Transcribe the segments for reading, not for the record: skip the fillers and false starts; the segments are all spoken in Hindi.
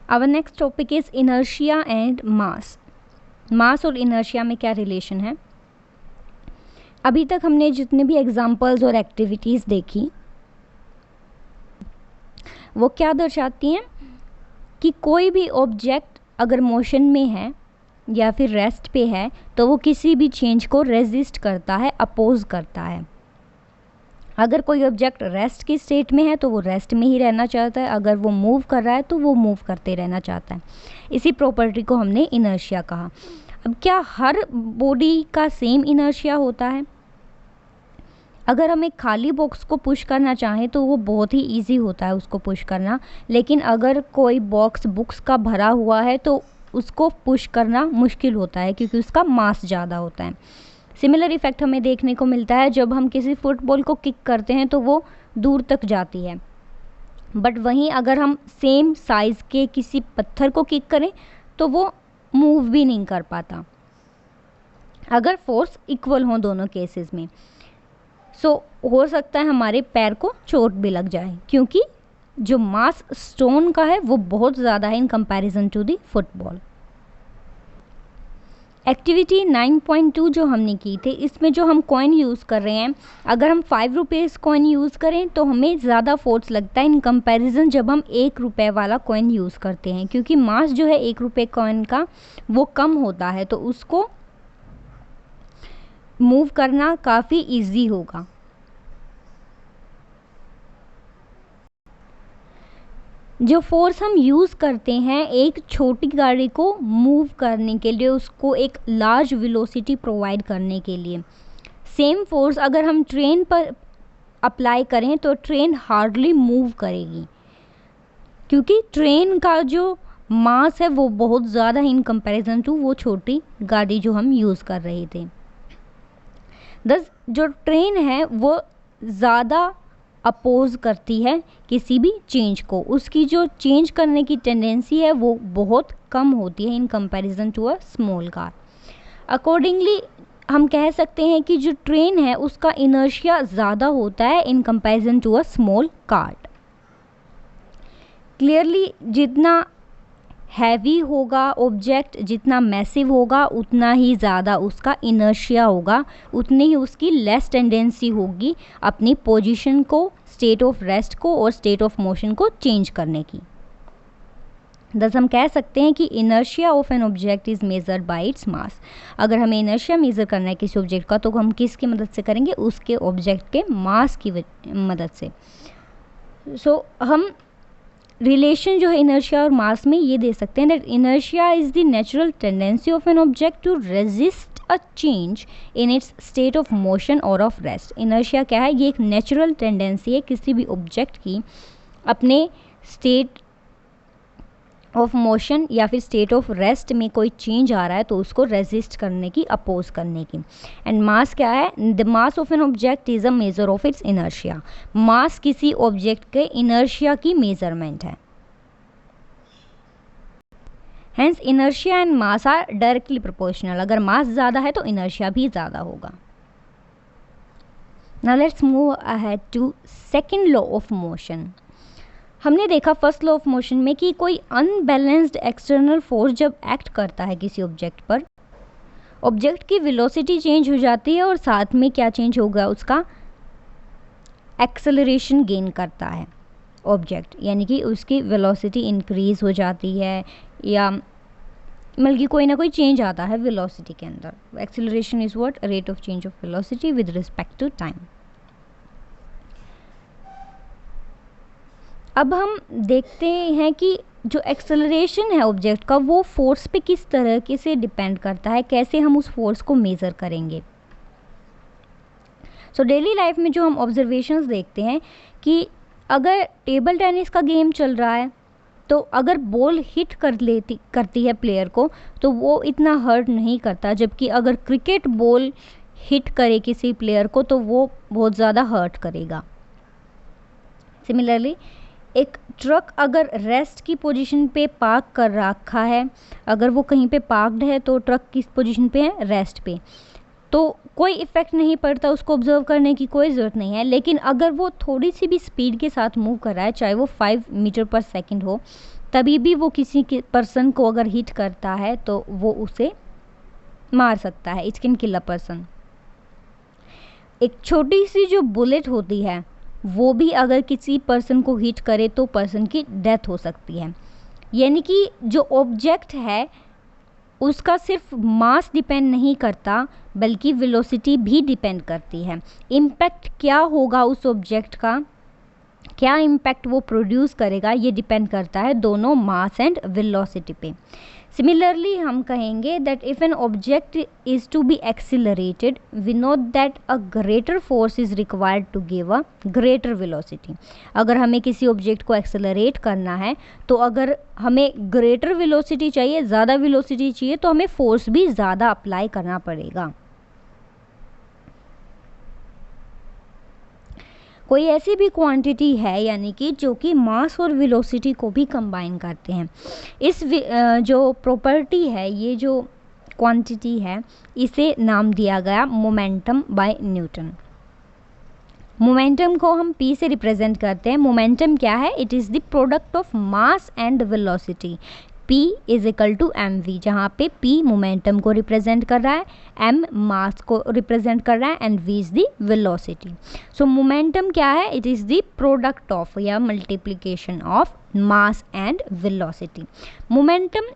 Our next topic is inertia and mass. Mass और इनर्शिया में क्या रिलेशन है? अभी तक हमने जितने भी एग्जाम्पल्स और एक्टिविटीज़ देखी वो क्या दर्शाती हैं कि कोई भी ऑब्जेक्ट अगर मोशन में है या फिर रेस्ट पे है तो वो किसी भी चेंज को रेजिस्ट करता है, अपोज करता है। अगर कोई ऑब्जेक्ट रेस्ट की स्टेट में है तो वो रेस्ट में ही रहना चाहता है, अगर वो मूव कर रहा है तो वो मूव करते रहना चाहता है। इसी प्रॉपर्टी को हमने इनर्शिया कहा। अब क्या हर बॉडी का सेम इनर्शिया होता है? अगर हम एक खाली बॉक्स को पुश करना चाहें तो वो बहुत ही इजी होता है उसको पुश करना, लेकिन अगर कोई बॉक्स बुक्स का भरा हुआ है तो उसको पुश करना मुश्किल होता है क्योंकि उसका मास ज़्यादा होता है। सिमिलर इफ़ेक्ट हमें देखने को मिलता है जब हम किसी फुटबॉल को किक करते हैं तो वो दूर तक जाती है, बट वहीं अगर हम सेम साइज़ के किसी पत्थर को किक करें तो वो मूव भी नहीं कर पाता, अगर फोर्स इक्वल हो दोनों केसेस में। हो सकता है हमारे पैर को चोट भी लग जाए क्योंकि जो मास स्टोन का है वो बहुत ज़्यादा है in comparison to the football. Activity 9.2 जो हमने की थी, इसमें जो हम कॉइन यूज़ कर रहे हैं, अगर हम 5 रुपीज़ कॉइन यूज़ करें तो हमें ज़्यादा फोर्स लगता है इन कंपैरिजन जब हम 1 रुपये वाला कॉइन यूज़ करते हैं, क्योंकि मास जो है 1 रुपये कॉइन का वो कम होता है तो उसको मूव करना काफ़ी ईजी होगा। जो फोर्स हम यूज़ करते हैं एक छोटी गाड़ी को मूव करने के लिए, उसको एक लार्ज वेलोसिटी प्रोवाइड करने के लिए, सेम फोर्स अगर हम ट्रेन पर अप्लाई करें तो ट्रेन हार्डली मूव करेगी क्योंकि ट्रेन का जो मास है वो बहुत ज़्यादा है इन कंपैरिजन टू वो छोटी गाड़ी जो हम यूज़ कर रहे थे। दस जो ट्रेन है वो ज़्यादा अपोज करती है किसी भी चेंज को, उसकी जो चेंज करने की टेंडेंसी है वो बहुत कम होती है in comparison to a small car. Accordingly हम कह सकते हैं कि जो ट्रेन है उसका इनर्शिया ज़्यादा होता है in comparison to a small car. Clearly जितना हैवी होगा ऑब्जेक्ट, जितना मैसिव होगा उतना ही ज़्यादा उसका इनर्शिया होगा, उतनी ही उसकी लेस टेंडेंसी होगी अपनी पोजीशन को, स्टेट ऑफ रेस्ट को और स्टेट ऑफ मोशन को चेंज करने की। दस हम कह सकते हैं कि inertia of an object is measured by its mass. अगर हमें इनर्शिया मेज़र करना है किसी ऑब्जेक्ट का तो हम किसकी मदद से करेंगे? उसके ऑब्जेक्ट के मास की मदद से। हम रिलेशन जो है इनर्शिया और मास में ये दे सकते हैं that inertia is the natural tendency of an object to resist a change in its state of motion और ऑफ रेस्ट। इनर्शिया क्या है? ये एक नेचुरल टेंडेंसी है किसी भी ऑब्जेक्ट की अपने स्टेट ऑफ मोशन या फिर स्टेट ऑफ रेस्ट में कोई चेंज आ रहा है तो उसको रेजिस्ट करने की, अपोज करने की। एंड मास क्या है? The mass of an object is a measure of its inertia. Mass किसी ऑब्जेक्ट के इनर्शिया की मेजरमेंट है। Hence inertia and mass are directly proportional. अगर मास ज़्यादा है तो इनर्शिया भी ज़्यादा होगा। Now let's move ahead to second law of motion. हमने देखा फर्स्ट लॉ ऑफ मोशन में कि कोई अनबैलेंस्ड एक्सटर्नल फोर्स जब एक्ट करता है किसी ऑब्जेक्ट पर, ऑब्जेक्ट की वेलोसिटी चेंज हो जाती है और साथ में क्या चेंज होगा? उसका एक्सेलरेशन गेन करता है ऑब्जेक्ट, यानी कि उसकी वेलोसिटी इंक्रीज हो जाती है या मतलब कि कोई ना कोई चेंज आता है वेलोसिटी के अंदर। Acceleration is what? Rate of change of velocity with respect to time. अब हम देखते हैं कि जो एक्सेलरेशन है ऑब्जेक्ट का वो फोर्स पे किस तरह से डिपेंड करता है, कैसे हम उस फोर्स को मेज़र करेंगे। डेली लाइफ में जो हम ऑब्जर्वेशंस देखते हैं कि अगर टेबल टेनिस का गेम चल रहा है तो अगर बॉल हिट करती है प्लेयर को तो वो इतना हर्ट नहीं करता, जबकि अगर क्रिकेट बॉल हिट करे किसी प्लेयर को तो वो बहुत ज़्यादा हर्ट करेगा। सिमिलरली एक ट्रक अगर रेस्ट की पोजीशन पे पार्क कर रखा है, अगर वो कहीं पे पार्क्ड है तो ट्रक किस पोजीशन पे है? रेस्ट पे, तो कोई इफ़ेक्ट नहीं पड़ता, उसको ऑब्जर्व करने की कोई ज़रूरत नहीं है। लेकिन अगर वो थोड़ी सी भी स्पीड के साथ मूव कर रहा है, चाहे वो 5 मीटर पर सेकंड हो, तभी भी वो किसी के पर्सन को अगर हिट करता है तो वो उसे मार सकता है, it can kill a person. एक छोटी सी जो बुलेट होती है वो भी अगर किसी पर्सन को हिट करे तो पर्सन की डेथ हो सकती है। यानी कि जो ऑब्जेक्ट है उसका सिर्फ मास डिपेंड नहीं करता बल्कि वेलोसिटी भी डिपेंड करती है। इम्पैक्ट क्या होगा उस ऑब्जेक्ट का, क्या इम्पैक्ट वो प्रोड्यूस करेगा, ये डिपेंड करता है दोनों मास एंड वेलोसिटी पे। सिमिलरली हम कहेंगे that if an object is to be accelerated we know that a greater force is required to give a greater velocity. अगर हमें किसी ऑब्जेक्ट को एक्सेलरेट करना है तो अगर हमें ग्रेटर वेलोसिटी चाहिए, ज़्यादा वेलोसिटी चाहिए, तो हमें फोर्स भी ज़्यादा अप्लाई करना पड़ेगा। कोई ऐसी भी क्वांटिटी है यानी कि जो कि मास और वेलोसिटी को भी कंबाइन करते हैं। इस जो प्रॉपर्टी है, ये जो क्वांटिटी है, इसे नाम दिया गया मोमेंटम बाय न्यूटन। मोमेंटम को हम P से रिप्रेजेंट करते हैं। मोमेंटम क्या है? It is the product of mass and velocity. P is equal to mv, जहाँ पे P मोमेंटम को रिप्रेजेंट कर रहा है, m मास को रिप्रेजेंट कर रहा है and v is the velocity. So momentum क्या है? It is the product of या multiplication of mass and velocity. Momentum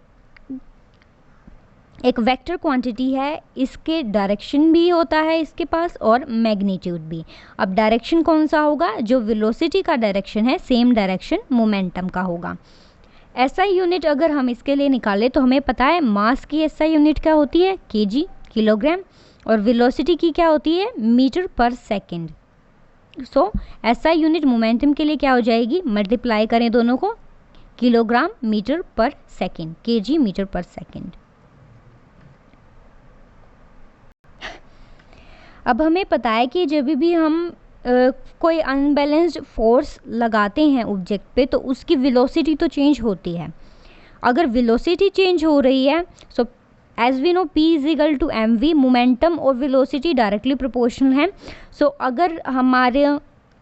एक वेक्टर क्वांटिटी है, इसके डायरेक्शन भी होता है इसके पास और मैग्नीट्यूड भी। अब डायरेक्शन कौन सा होगा? जो वेलोसिटी का डायरेक्शन है सेम डायरेक्शन मोमेंटम का होगा। एसआई यूनिट अगर हम इसके लिए निकालें तो हमें पता है मास की एसआई यूनिट क्या होती है? केजी, किलोग्राम, और वेलोसिटी की क्या होती है? मीटर पर सेकंड। सो एसआई यूनिट मोमेंटम के लिए क्या हो जाएगी? मल्टीप्लाई करें दोनों को, किलोग्राम मीटर पर सेकंड, केजी मीटर पर सेकंड। अब हमें पता है कि जब भी हम कोई अनबैलेंस्ड फोर्स लगाते हैं ऑब्जेक्ट पे तो उसकी वेलोसिटी तो चेंज होती है। अगर वेलोसिटी चेंज हो रही है so as we know P is equal to mv, momentum और वेलोसिटी डायरेक्टली प्रोपोर्शनल है। सो अगर हमारे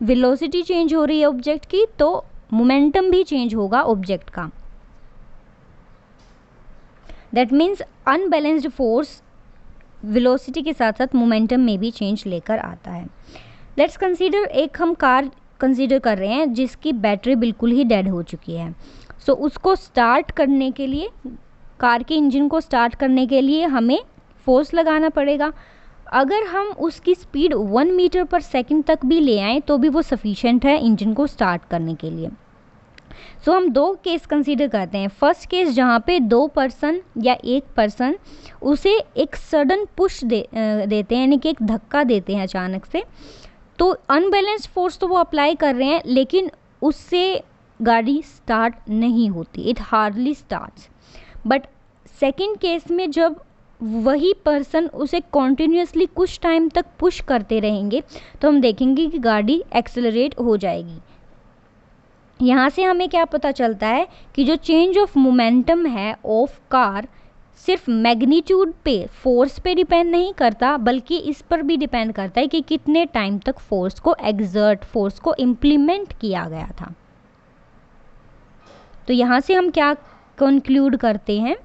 वेलोसिटी चेंज हो रही है ऑब्जेक्ट की तो मोमेंटम भी चेंज होगा ऑब्जेक्ट का। That means unbalanced force velocity के साथ साथ मोमेंटम में भी चेंज लेकर आता है। लेट्स कंसीडर, एक हम कार कंसीडर कर रहे हैं जिसकी बैटरी बिल्कुल ही डेड हो चुकी है। सो उसको स्टार्ट करने के लिए, कार के इंजन को स्टार्ट करने के लिए हमें फोर्स लगाना पड़ेगा। अगर हम उसकी स्पीड 1 मीटर पर सेकंड तक भी ले आएँ तो भी वो सफिशेंट है इंजन को स्टार्ट करने के लिए। सो हम दो केस कंसीडर करते हैं। फर्स्ट केस जहाँ पे दो पर्सन या एक पर्सन उसे एक सडन पुश देते हैं, यानी कि एक धक्का देते हैं अचानक से, तो अनबैलेंस्ड फोर्स तो वो अप्लाई कर रहे हैं लेकिन उससे गाड़ी स्टार्ट नहीं होती, it hardly starts. But second case में जब वही पर्सन उसे कॉन्टिन्यूसली कुछ टाइम तक पुश करते रहेंगे तो हम देखेंगे कि गाड़ी एक्सेलरेट हो जाएगी। यहाँ से हमें क्या पता चलता है कि जो चेंज ऑफ मोमेंटम है ऑफ कार सिर्फ मैग्नीट्यूड पे, फोर्स पे डिपेंड नहीं करता बल्कि इस पर भी डिपेंड करता है कि कितने टाइम तक फोर्स को एक्सर्ट, फोर्स को इम्प्लीमेंट किया गया था। तो यहाँ से हम क्या कंक्लूड करते हैं?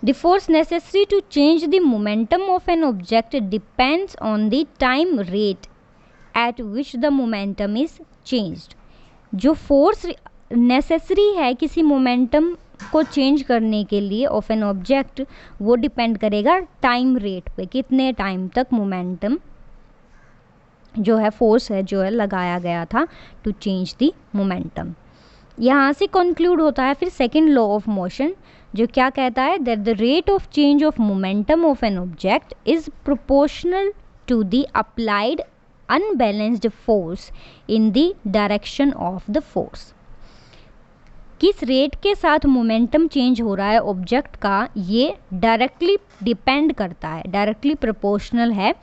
The force necessary to change the momentum of an object depends on the time rate at which the momentum is changed. जो फोर्स नेसेसरी है किसी मोमेंटम को चेंज करने के लिए ऑफ एन ऑब्जेक्ट, वो डिपेंड करेगा टाइम रेट पे, कितने टाइम तक मोमेंटम जो है, फोर्स है जो है लगाया गया था टू चेंज द मोमेंटम। यहाँ से कंक्लूड होता है फिर सेकंड लॉ ऑफ मोशन, जो क्या कहता है that the rate of change of momentum of an object is proportional to the applied unbalanced force in the direction of the force. किस रेट के साथ मोमेंटम चेंज हो रहा है ऑब्जेक्ट का, ये डायरेक्टली डिपेंड करता है, डायरेक्टली प्रोपोर्शनल है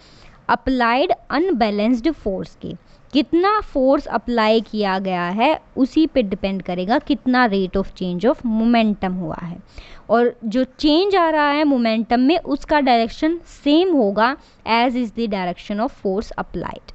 अप्लाइड अनबैलेंस्ड फोर्स के। कितना फोर्स अप्लाई किया गया है उसी पे डिपेंड करेगा कितना rate of change of momentum हुआ है, और जो चेंज आ रहा है मोमेंटम में उसका डायरेक्शन सेम होगा as is the direction of force applied.